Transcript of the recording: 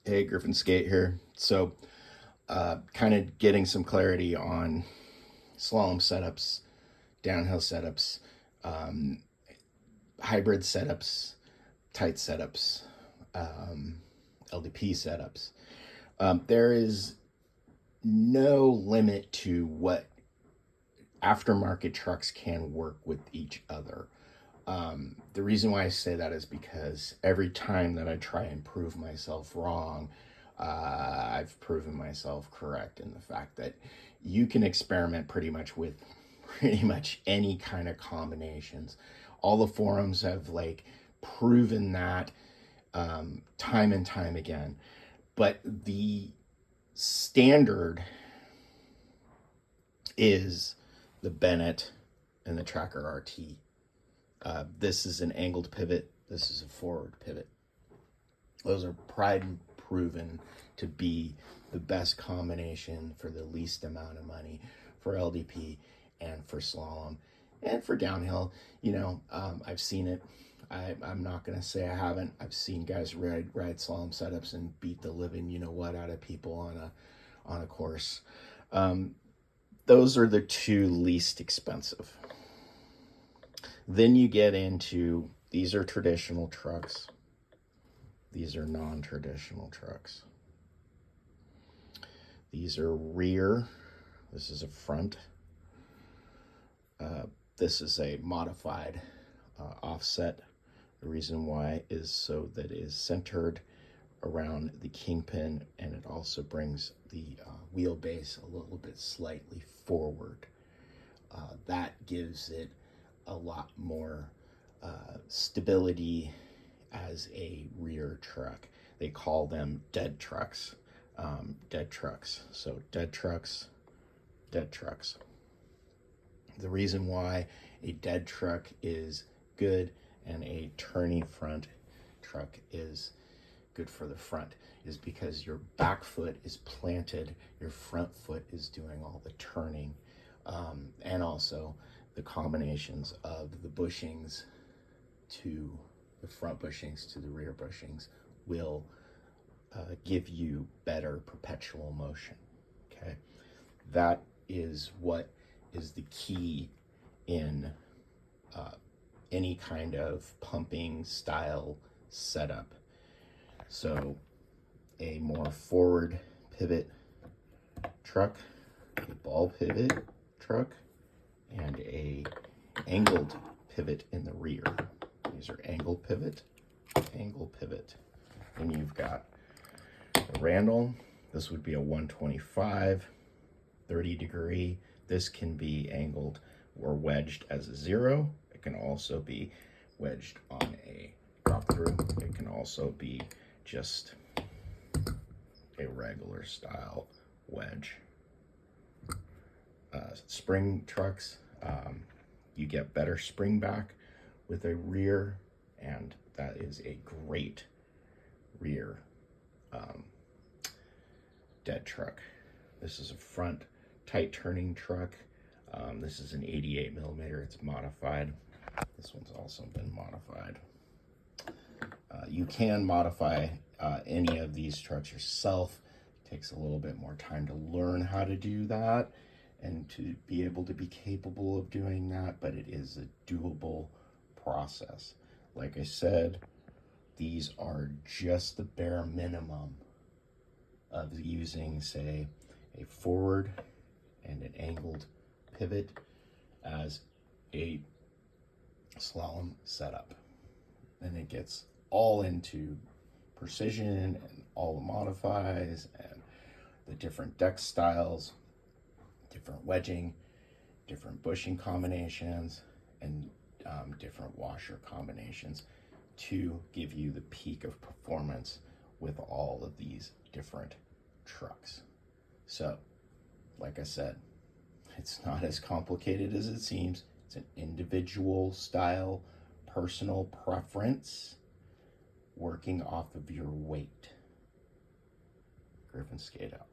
Hey, Griffin Skate here. So, kind of getting some clarity on slalom setups, downhill setups, um, hybrid setups, tight setups, um, lDP setups. There is no limit to what aftermarket trucks can work with each other. The reason why I say that is because every time that I try and prove myself wrong, I've proven myself correct in the fact that you can experiment pretty much with pretty much any kind of combinations. All the forums have like proven that time and time again. But the standard is the Bennett and the Tracker RT. This is an angled pivot. This is a forward pivot. Those are tried and proven to be the best combination for the least amount of money for lDP and for slalom and for downhill. I've seen it. I'm not going to say I haven't. I've seen guys ride slalom setups and beat the living out of people on a course. Those are the two least expensive. Then you get into, these are traditional trucks. These are non-traditional trucks. These are rear. This is a front. This is a modified offset. The reason why is so that it is centered around the kingpin, and it also brings the wheelbase a little bit slightly forward. That gives it a lot more stability as a rear truck. They call them dead trucks. Dead trucks. So dead trucks. The reason why a dead truck is good and a turning front truck is good for the front is because your back foot is planted, your front foot is doing all the turning, and also the combinations of the bushings to the front bushings to the rear bushings will give you better perpetual motion. Okay, that is what is the key in any kind of pumping style setup. So a more forward pivot truck, a ball pivot truck, and a angled pivot in the rear. These are angle pivot. And you've got a Randall. This would be a 125, 30 degree. This can be angled or wedged as a 0. It can also be wedged on a drop through. It can also be just a regular style wedge. Spring trucks, you get better spring back with a rear, and that is a great rear dead truck. This is a front tight turning truck. This is an 88 millimeter. It's modified. This one's also been modified. You can modify any of these trucks yourself. It takes a little bit more time to learn how to do that and to be able to be capable of doing that, but it is a doable process. Like I said, these are just the bare minimum of using, say, a forward and an angled pivot as a slalom setup. And it gets all into precision and all the modifies and the different deck styles, different wedging, different bushing combinations, and different washer combinations to give you the peak of performance with all of these different trucks. So, like I said, it's not as complicated as it seems. It's an individual style, personal preference, working off of your weight. Griffin Skate out.